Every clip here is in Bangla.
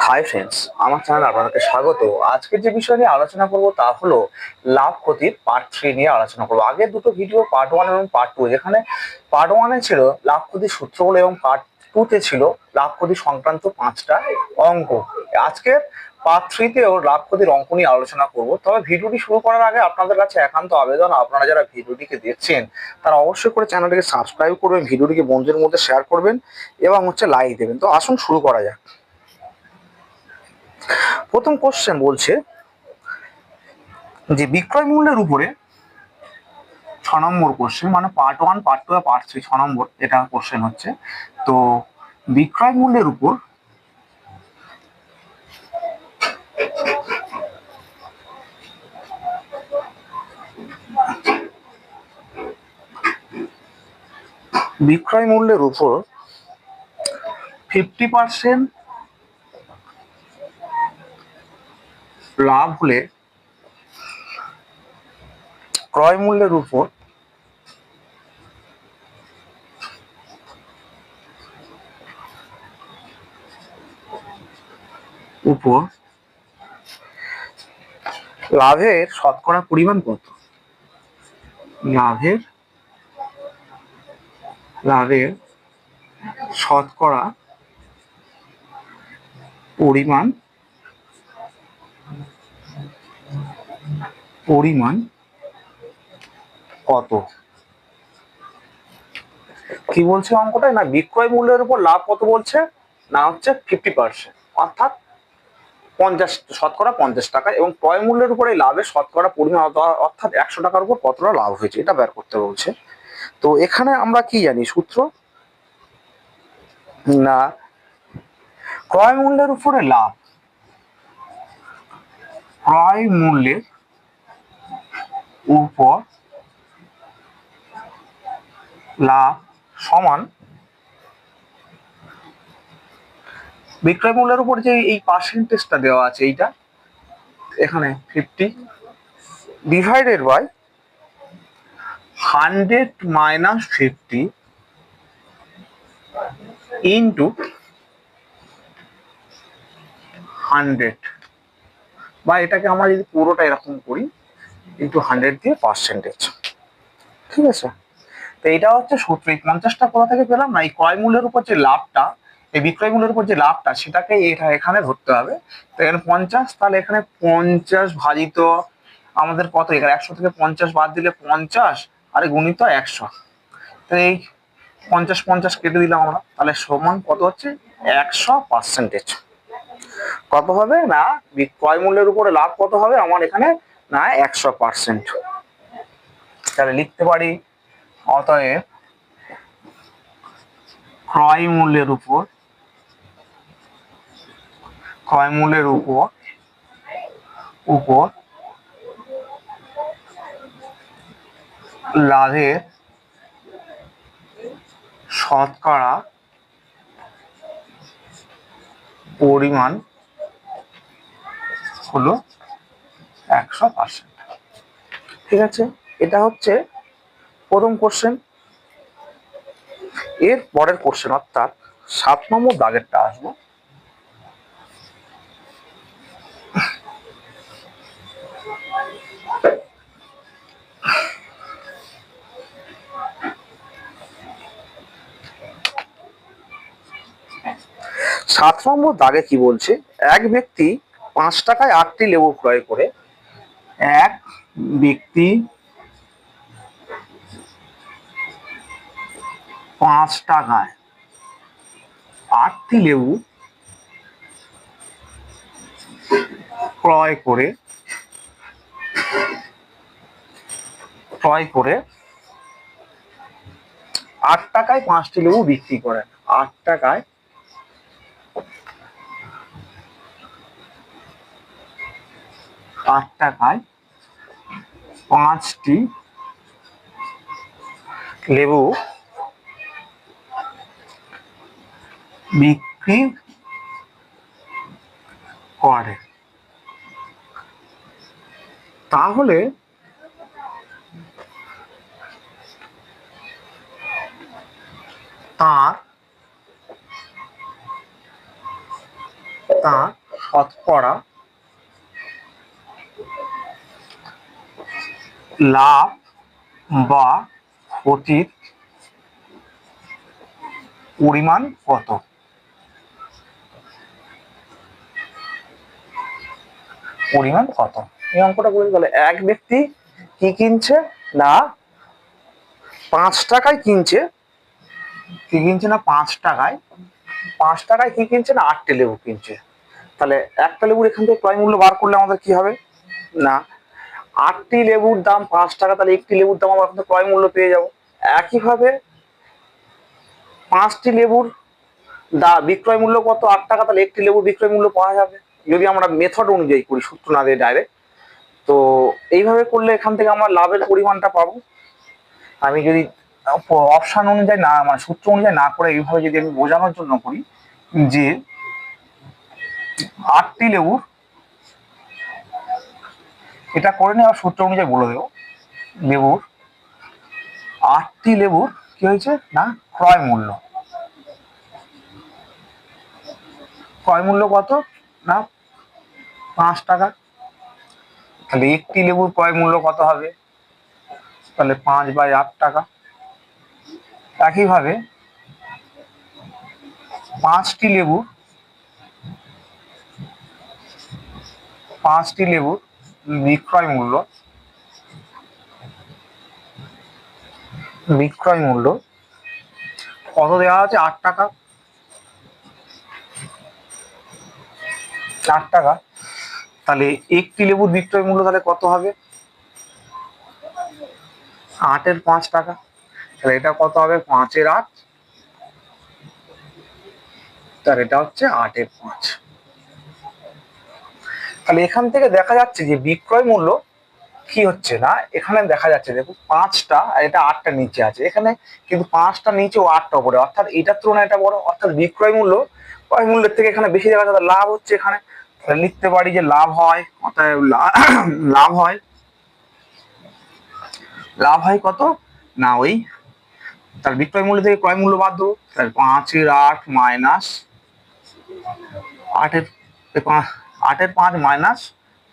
হাই ফ্রেন্ডস, আমার চ্যানেল আপনাদেরকে স্বাগত। আজকের যে বিষয় নিয়ে আলোচনা করব তা হলো লাভ ক্ষতির পার্ট 3 নিয়ে আলোচনা করব। আগের দুটো ভিডিও পার্ট 1 এবং পার্ট 2, যেখানে পার্ট 1 এ ছিল লাভ ক্ষতির সূত্রগুলো এবং পার্ট 2 তে ছিল লাভ ক্ষতি সংক্রান্ত 5টা অঙ্ক। আজকে পার্ট 3 তেও লাভ ক্ষতির অঙ্ক নিয়ে আলোচনা করব। তবে ভিডিওটি শুরু করার আগে আপনাদের কাছে একান্ত আবেদন, আপনারা যারা ভিডিওটিকে দেখছেন তারা অবশ্যই করে চ্যানেলটিকে সাবস্ক্রাইব করবেন, ভিডিওটিকে বন্ধুদের মধ্যে শেয়ার করবেন এবং লাইক দেবেন। তো আসুন শুরু করা যাক। প্রথম কোশ্চেন বলছে যে বিক্রয় মূল্যের উপরে 6 নম্বর কোশ্চেন, মানে পার্ট 1, পার্ট 2 আর পার্ট 3 6 নম্বর এটা কোশ্চেন হচ্ছে। তো বিক্রয় মূল্যের উপর উপর 50% লাভ হলে ক্রয় মূল্যের উপর লাভের শতকরা পরিমাণ কত? লাভের শতকরা পরিমাণ কত? কি বলছে অঙ্কটা? না বিক্রয় মূল্যের উপর লাভ কত বলছে, না হচ্ছে 50%, অর্থাৎ 50 টাকা, এবং ক্রয় মূল্যের উপরে লাভের শতকরা পরিমাণ অর্থাৎ 100 টাকার উপর কতটা লাভ হয়েছে এটা বের করতে বলছে। তো এখানে আমরা কি জানি সূত্র, না ক্রয় মূল্যের উপরে লাভ, ক্রয় মূল্যের উপর লাভ সমান বিক্রয় মূল্যের উপর যে এই পার্সেন্টেজটা দেওয়া আছে, এইটা এখানে 50 ডিভাইডেড বাই 100 মাইনাস 50 ইন্টু 100, বা এটাকে আমরা যদি পুরোটা এরকম করি ইন্টু 100 দিয়ে পার্সেন্টেজ। ঠিক আছে, তো এটা হচ্ছে সূত্র। এই 50টা কোথা থেকে পেলাম? না এই ক্রয় মূল্যের উপর যে লাভটা, এই বিক্রয় মূল্যের উপর যে লাভটা, সেটাকে এখানে ধরতে হবে। তো এখানে 50, তাহলে এখানে 50 ভাজিত আমাদের কত, এখানে 100 থেকে 50 বাদ দিলে 50 আর গুণিত 100, তো এই 50 কেটে দিলাম আমরা, তাহলে সমান কত হচ্ছে 100%। কত হবে? না বিক্রয় মূল্যের উপরে লাভ কত হবে আমার এখানে, না 100%। তাহলে লিখতে পারি অতএব ক্রয় মূল্যের উপর লাভের শতকরা পরিমাণ হলো 100%। ঠিক আছে, এটা হচ্ছে প্রথম কোশ্চেন। এর পরের কোশ্চেন, অর্থাৎ 7 নম্বর দাগেরটা আসবো। সাত নম্বর দাগে কি বলছে, এক ব্যক্তি 5 টাকায় 8টি লেবু ক্রয় করে, এক ব্যক্তি 5 টাকায় 8টি লেবু ক্রয় করে 8 টাকায় 5টি লেবু বিক্রি করেন। 8 টাকায় 5টি লেবু বিক্রি করে, তাহলে তার তার শতকরা লাভ বা ক্ষতির পরিমাণ কত? পরিমাণ কত? এই অঙ্কটা বলে গেলে এক ব্যক্তি কি কিনছে না 5 টাকায় কিনছে, কি কিনছে না 5 টাকায়, 5 টাকায় কি কিনছে না 8টি লেবু কিনছে। তাহলে একটা লেবুর এখান থেকে ক্রয় মূল্য বার করলে আমাদের কি হবে না 8টি লেবুর দাম 5 টাকা, তাহলে একটি লেবুর দাম আমরা কিন্তু ক্রয় মূল্য পেয়ে যাব। একইভাবে 5টি লেবুর বিক্রয় মূল্য কত 8 টাকা, তাহলে একটি লেবুর বিক্রয় মূল্য পাওয়া যাবে যদি আমরা মেথড অনুযায়ী করি, সূত্র না দিয়ে ডাইরেক্ট। তো এইভাবে করলে এখান থেকে আমরা লাভের পরিমাণটা পাবো। আমি যদি অপশন অনুযায়ী না মানে সূত্র অনুযায়ী না করে এইভাবে যদি আমি বোঝানোর জন্য করি যে 8টি লেবুর, এটা করে নিয়ে আবার সূত্র অনুযায়ী বলে দেবো, লেবুর 8টি লেবুর কি হয়েছে না ক্রয় মূল্য, ক্রয় মূল্য কত না 5 টাকা। তাহলে একটি লেবুর ক্রয় মূল্য কত হবে, তাহলে 5/8 টাকা। একইভাবে 5টি লেবুর, 5টি লেবুর বিক্রয় মূল্য, বিক্রয় মূল্য কত দেওয়া আছে 8 টাকা, 8 টাকা। তাহলে একটি লেবুর বিক্রয় মূল্য তাহলে কত হবে 8-এর 5 টাকা, তাহলে এটা কত হবে 5-এর 8, তার এটা হচ্ছে 8-এর 5। তাহলে এখান থেকে দেখা যাচ্ছে যে বিক্রয় মূল্য কি হচ্ছে না এখানে দেখা যাচ্ছে দেখুন 5টা আর এটা 8টা নিচে আছে, এখানে কিন্তু 5টা নিচে ও 8টা উপরে, অর্থাৎ এটার তুলনায় এটা বড়, অর্থাৎ বিক্রয় মূল্য ক্রয় মূল্যের থেকে এখানে বেশি দেখা যাচ্ছে, লাভ হচ্ছে এখানে। তাহলে লিখতে পারি যে লাভ হয়, অর্থাৎ লাভ হয়, লাভ হয় কত না ওই তার বিক্রয় মূল্য থেকে ক্রয় মূল্য বাদ দেবো, তাহলে 5-এর 8 মাইনাস 8-এর 8-এর 5 মাইনাস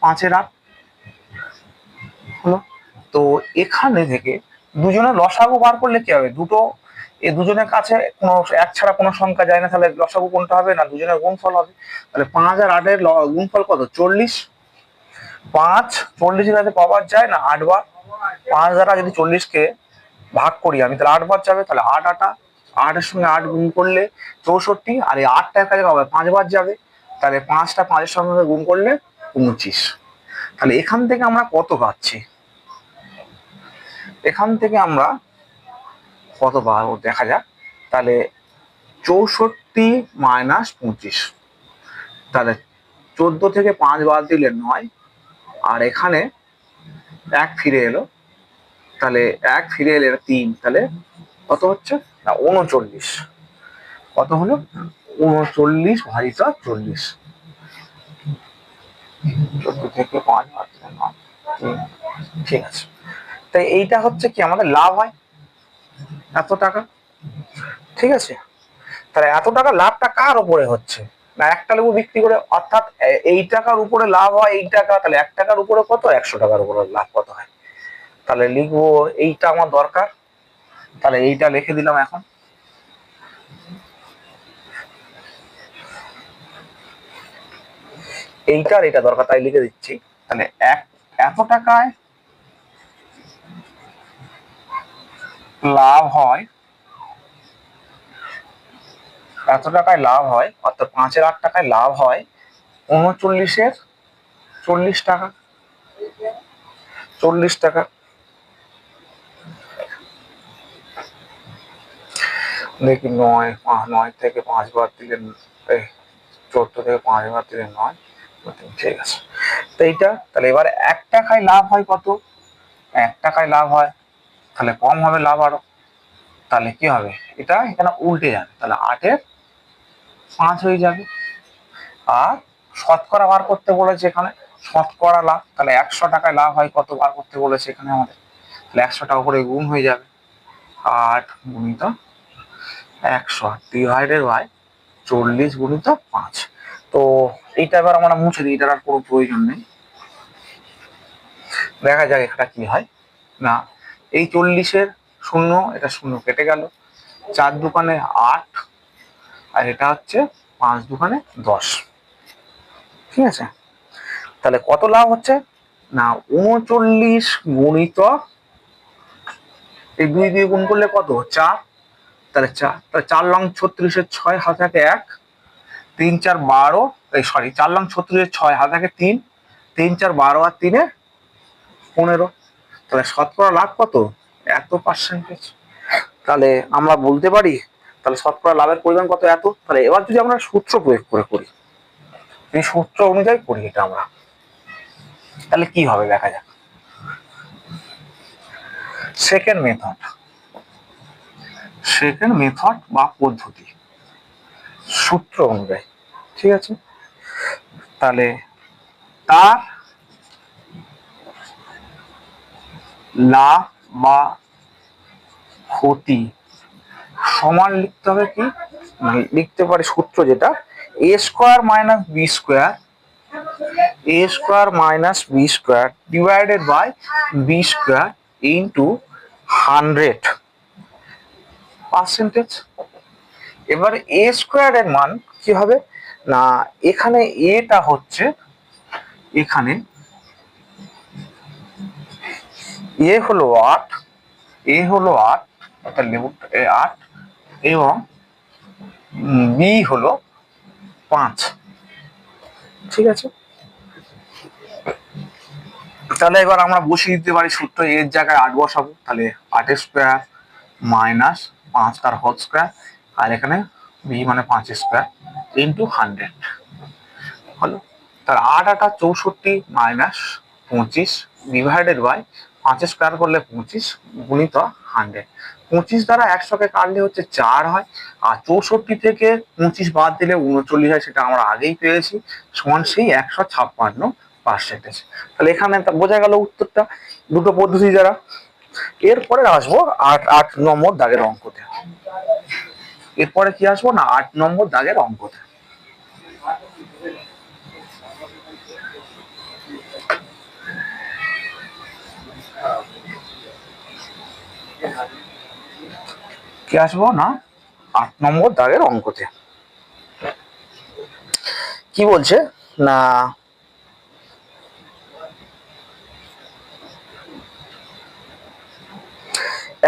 5-এর 8 হলো। তো এখানে থেকে দুজনের লসাগু বার করলে কি হবে, দুটো এই দুজনের কাছে কোনো এক ছাড়া কোনো সংখ্যা যায় না, তাহলে লসাগু কোনটা হবে না দুজনের গুণফল হবে। তাহলে 5 আর 8-এর গুণফল কত 40, 5 40-এর কাছে কবার যায় না 8 বার, 5 দ্বারা যদি 40-কে ভাগ করি আমি তাহলে 8 বার যাবে, তাহলে 8 8-এর সঙ্গে 8 গুণ করলে 64, আর এই 8টা কাছে হবে 5 বার যাবে, তাহলে 5টা 5-এর সঙ্গে গুণ করলে 25। তাহলে এখান থেকে আমরা কত পাচ্ছি, এখান থেকে আমরা কত পাবো দেখা যাক। তাহলে 64 মাইনাস 25, তাহলে 14 থেকে 5 বাদ দিলে 9, আর এখানে 1 ফিরে এলো, তাহলে 1 ফিরে এলে 3, তাহলে কত হচ্ছে না 39। কত হলো 39 ভাজিত 40, 14 থেকে 5 বাদ দিলে 9, ঠিক আছে। তাই এইটা হচ্ছে কি আমাদের লাভ হয় এত টাকা, ঠিক আছে। তাহলে এত টাকা লাভটা কার উপরে হচ্ছে না একটা লেবু বিক্রি করে, অর্থাৎ এই টাকার উপরে লাভ হয় এই টাকা, তাহলে 1 টাকার উপরে কত 100 টাকার উপরে লাভ কত হয়, তাহলে লিখবো এইটা আমার দরকার, তাহলে এইটা লিখে দিলাম এখন। এইটার এটা দরকার তাই লিখে দিচ্ছি। তাহলে এত টাকায় লাভ হয়, এত টাকায় লাভ হয়, অর্থাৎ 5-এর 8 টাকায় লাভ হয় 39-এর 40 টাকা, 40 টাকা। দেখি 9 থেকে 5 বার দিলে 14 থেকে 5 বার দিলে 9, ঠিক আছে। তো এইটা তাহলে এবার 1 টাকায় লাভ হয় কত, 1 টাকায় লাভ হয়, তাহলে কম হবে লাভ আরো, তাহলে কি হবে এটা এখানে উল্টে যাবে, তাহলে 8-এর 5 হয়ে যাবে। আর শতকরা বার করতে বলেছে এখানে, শতকরা লাভ, তাহলে 100 টাকায় লাভ হয় কত বার করতে বলেছে এখানে আমাদের, তাহলে 100 টাকা করে গুণ হয়ে যাবে, 8 গুণিত 100 ডিভাইডেড বাই 40 গুণিত 5। তো তো এইটা এবার আমরা মুছে দিই, এটার আর কোনো প্রয়োজন নেই। দেখা যাক এটা কি হয়। না, এই 40-এর শূন্য, এটা শূন্য কেটে গেল, 4 দুকানে 8, আর এটা হচ্ছে 5 দুকানে 10। ঠিক আছে, তাহলে কত লাভ হচ্ছে না 39 গুণিতক এই 2 দিয়ে গুণ করলে কত 4, তাহলে 4 লং 36-এর 6 হাত থাকে 1, 3 4 12, সরি 4 লং 36-এর 6 হাত থাকে 3, 3 4 12 আর 3-এ 15। তাহলে শতকরা লাভ কত এত পার্সেন্টেজ। তাহলে আমরা বলতে পারি তাহলে শতকরা লাভের পরিমাণ কত এত। তাহলে এবার যদি আমরা সূত্র প্রয়োগ করে করি, এই সূত্র অনুযায়ী করি এটা আমরা, তাহলে কি হবে দেখা যাক। সেকেন্ড মেথড বা পদ্ধতি সূত্র অনুযায়ী, ঠিক আছে। তাহলে তার লাভ বা ক্ষতি সমান লিখতে হবে কি, লিখতে পারি সূত্র যেটা a square minus B square, divided by B square into 100%। এবার এ স্কোয়ার এর মান কি হবে না, এখানে এটা হচ্ছে, এখানে এ হলো 8, অর্থাৎ লিমিট 8, এবং বি হলো 5। ঠিক আছে, তাহলে এবার আমরা বসিয়ে দিতে পারি সূত্র, এর জায়গায় 8 বসাবো, তাহলে 8 স্কোয়ার মাইনাস 5 তার হোল স্কোয়ার, আর এখানে বি মানে 5 স্কোয়ার ইন্টু 100 হলো। তার 8 8 64 মাইনাস 25 ডিভাইডেড বাই 5 স্কোয়ার করলে 25 গুণিত 100। 25 দ্বারা 100-কে কাটলে হচ্ছে 4 হয়, আর 64 থেকে 25 বাদ দিলে 39 হয়, সেটা আমরা আগেই পেয়েছি, সমান সেই 156%। তাহলে এখানে বোঝা গেল উত্তরটা, দুটো পদ্ধতি দ্বারা। এরপরে আসবো 8 নম্বর দাগের অঙ্কতে। এরপরে কি আসবো না 8 নম্বর দাগের অঙ্কতে। কি আসবো না 8 নম্বর দাগের অঙ্কতে। কি বলছে না,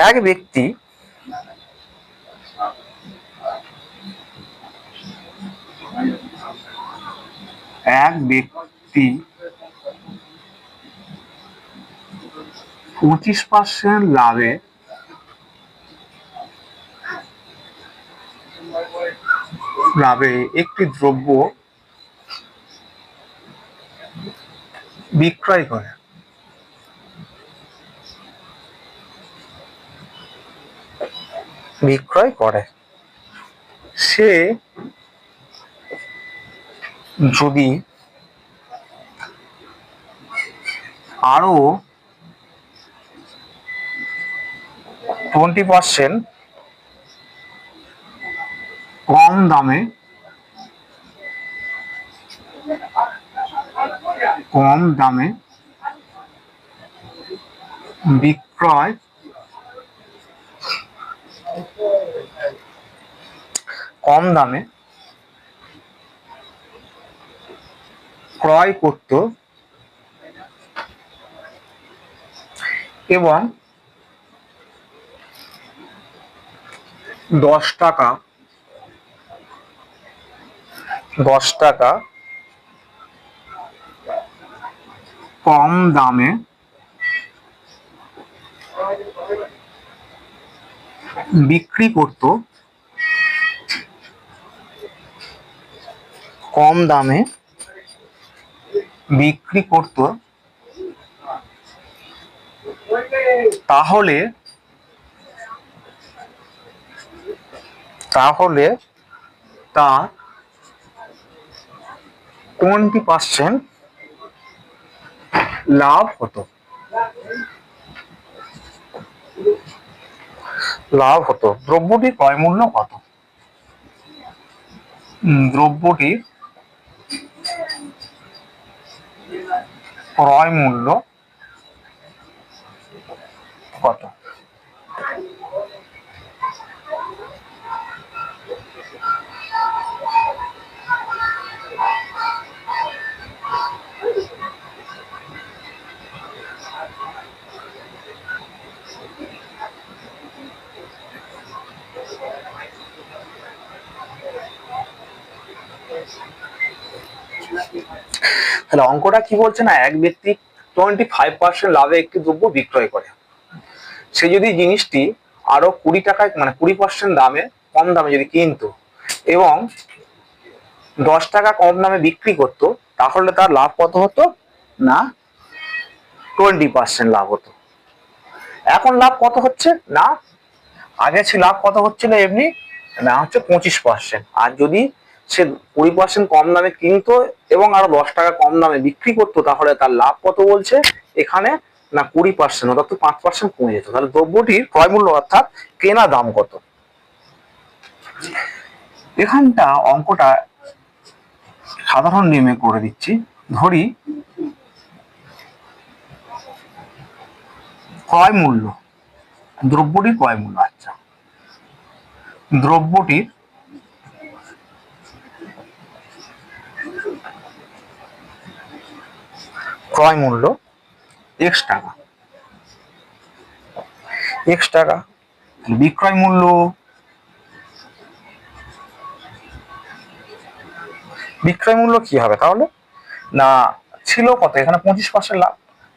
এক ব্যক্তি এক ব্যক্তি 25% লাভে একটি দ্রব্য বিক্রয় করে। সে যদি আরো 20% কম দামে বিক্রয় ক্রয় করত এবং 10 টাকা কম দামে বিক্রি করত, তাহলে তার 20% লাভ হতো। দ্রব্যটির ক্রয় মূল্য কত? দ্রব্যটির ক্রয় মূল্য কত? তাহলে অঙ্কটা কি বলছে না, এক ব্যক্তি 25% লাভে একটি দ্রব্য বিক্রয় করে। সে যদি জিনিসটি আরো 20 টাকায় মানে 20% দামে কম দামে যদি কিনতো এবং 10 টাকা কম দামে বিক্রি করতো, তাহলে তার লাভ কত হতো না 20% লাভ হতো। এখন লাভ কত হচ্ছে না, আগে ছিল লাভ কত হচ্ছিল এমনি না হচ্ছে 25%, আর যদি সে 20% কম দামে কিনতো এবং আরো 10 টাকা কম দামে বিক্রি করতো, তাহলে তার লাভ কত বলছে এখানে না 20%, অর্থাৎ 5% কমে যেত। তাহলে দ্রব্যটির ক্রয় মূল্য অর্থাৎ কেনা দাম কত। এখানটা অঙ্কটা সাধারণ নিয়মে করে দিচ্ছি। ধরি ক্রয় মূল্য, দ্রব্যটির ক্রয় মূল্য, আচ্ছা দ্রব্যটির ক্রয় মূল্য x টাকা, x টাকা। বিক্রয় মূল্য কি হবে তাহলে না, ছিল কত এখানে 25% লাভ,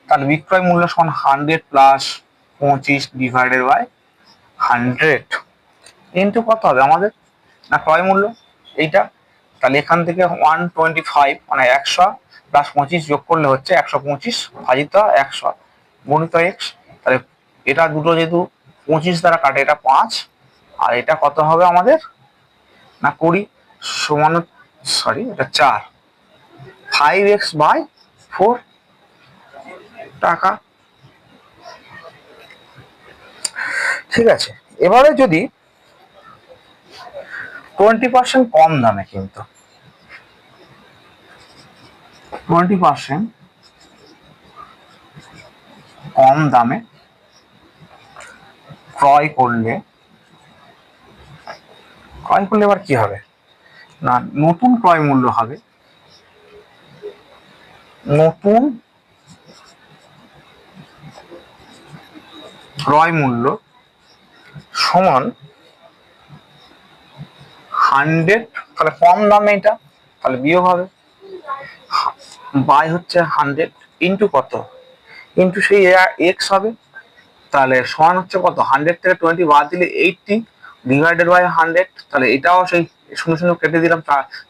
তাহলে বিক্রয় মূল্য সমান 100 প্লাস 25 ডিভাইডেড বাই 100 ইন্টু কত হবে আমাদের না ক্রয় মূল্য এইটা। তাহলে এখান থেকে 125 মানে 100 প্লাস 25 যোগ করলে হচ্ছে 125 ভাজিত 100 গুণিত x। তাহলে এটা দুটো যেহেতু 25 দ্বারা কাটে, এটা 5 আর এটা কত হবে আমাদের না 20 সমান, সরি এটা 4, 5x বাই 4 টাকা। ঠিক আছে, এবারে যদি 20% কম দামে কিন্তু 20% কম দামে ক্রয় করলে এবার কি হবে না, নতুন ক্রয় মূল্য হবে, নতুন ক্রয় মূল্য সমান 100, তাহলে কম দামে এটা, তাহলে বিয়োগ হবে বাই হচ্ছে 100 ইন্টু কত ইন্টু সেই এক্স হবে। তাহলে সমান হচ্ছে কত, 100 থেকে 20 বাদ দিলে 80 ডিভাইডেড বাই 100। তাহলে এটাও সেই 0 কেটে দিলাম,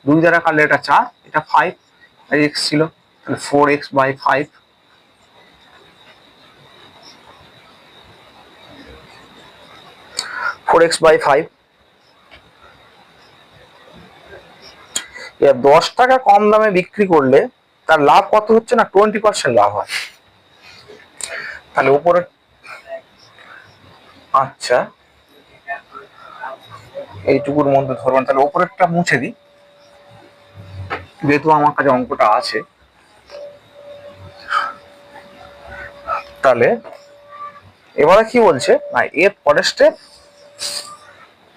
2 দ্বারা কাটলে এটা 4, এটা 5 এক্স ছিল, তাহলে 4x বাই 5। x by 5। এবার 10 টাকা কম দামে বিক্রি করলে তার লাভ কত হচ্ছে না 20% লাভ হয়। তাহলে উপরে আচ্ছা এইটুকুর মধ্যে ধরবেন, তাহলে উপরেরটা মুছে দিই যেহেতু আমার কাছে অঙ্কটা আছে। তাহলে এবারে কি বলছে না, এর পরের স্টেপ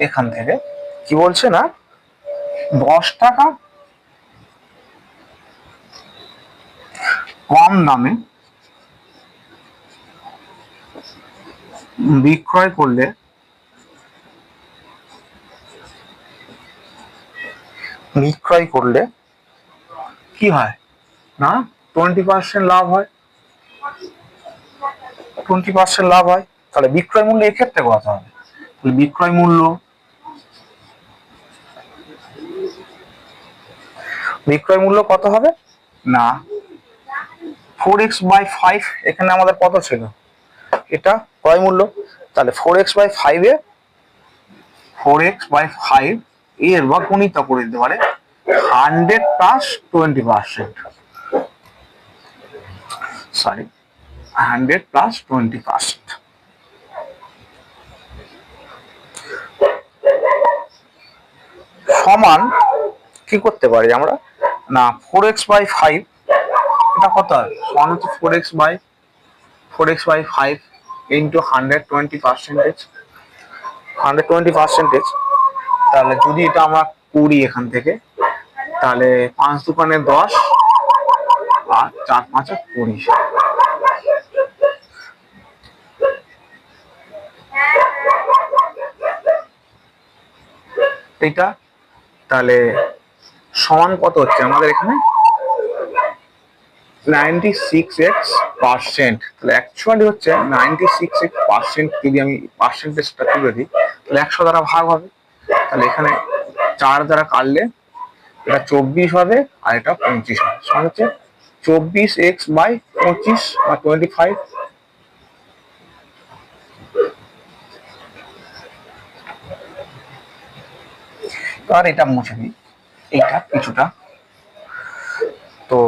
এখান থেকে কি বলছে না 10 টাকা কম দামে বিক্রয় করলে কি হয় না 20% লাভ হয়, 20% লাভ হয়। তাহলে বিক্রয় মূল্য এক্ষেত্রে কত হবে, বিক্রয় মূল্য কত হবে না 4x বাই 5, এখানে আমাদের কত ছিল এটা ক্রয় মূল্য, তাহলে 4x by 5 A 4x by 5 এর বা গুণিত করে দিতে পারে 100 প্লাস 20%, সরি 100 প্লাস 20%। সমান কি করতে পারি আমরা না 4x বাই 5 এটা কত হয়? সমান হচ্ছে 4x/5 ইন্টু 120%। তাহলে যদি এটা আমরা করি এখান থেকে, তাহলে 5 দোকানে 10 আর 4 5 20। এটা তাহলে সমান কত হচ্ছে আমাদের এখানে? 96x%। তাহলে অ্যাকচুয়ালি হচ্ছে 96x%। যদি আমি পার্সেন্টেজটা তুলে দিই, তাহলে 100 দ্বারা ভাগ হবে। তাহলে এখানে 4 দ্বারা কাটলে এটা 24 হবে, আর এটা 25 হবে। সমান হচ্ছে 24x/25 বা 25। আর এটা মুছে দিই, এইটা কিছুটা। তো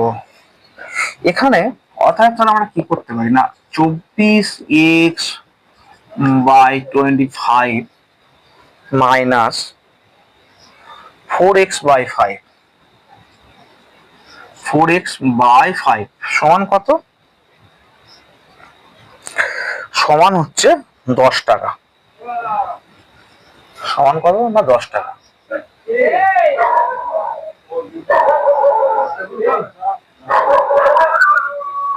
এখানে অর্থাৎ আমরা কি করতে পারি না, 24x/25 মাইনাস 4x/5 সমান কত? সমান হচ্ছে 10 টাকা। সমান কত না 10 টাকা।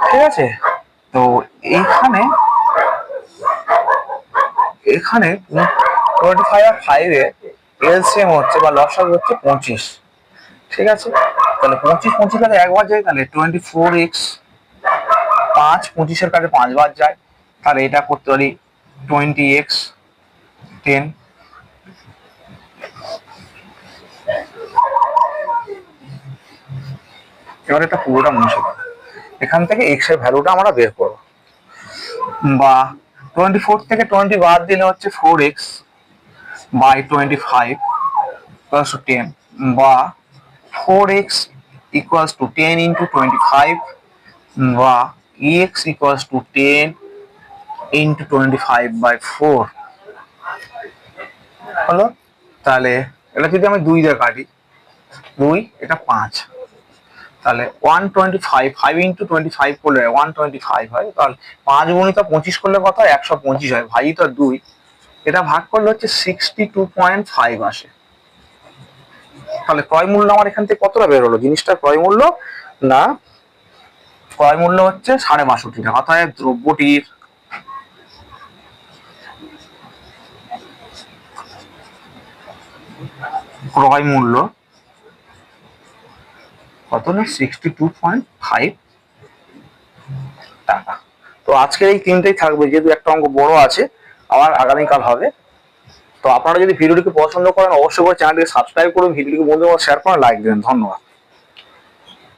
ঠিক আছে। তো এখানে 25 আর 5 এর এলসিএম হচ্ছে বা লসাগু হচ্ছে 25। ঠিক আছে। তাহলে 25 কাছে একবার যায়, তাহলে 24x, 5 25-এর কাছে 5 বার যায়, তাহলে এটা করতে পারি 20x10। এবার এটা পুরোটা মুছে দেবো, এখান থেকে x এর ভ্যালুটা আমরা বের করবো। বা 24 থেকে 20 বাদ দিলে হচ্ছে 4x/25 + 10, বা 4x = 10 × 25, বা x = 10 × 25/4 হলো। তাহলে এটা যদি আমি 2 দিয়ে কাটি, 2 এটা 5, তাহলে 125, 5 × 25 করলে 125 হয়। তাহলে 5 × 25 করলে কত হয়? 125 হয়, ভাজিত 2। এটা ভাগ করলে হচ্ছে 62.5 আসে। তাহলে ক্রয় মূল্য আমার এখান থেকে কতটা বের হলো? জিনিসটার ক্রয় মূল্য হচ্ছে 62.5 টাকা। অর্থাৎ দ্রব্যটির ক্রয় মূল্য কত না 62.5 টাকা। তো আজকের এই 3টাই থাকবে, যেহেতু একটা অঙ্ক বড় আছে, আবার আগামীকাল হবে। তো আপনারা যদি ভিডিওটিকে পছন্দ করেন, অবশ্যই করে চ্যানেলটিকে সাবস্ক্রাইব করুন, ভিডিওটিকে বন্ধুদের শেয়ার করুন, লাইক দেবেন। ধন্যবাদ।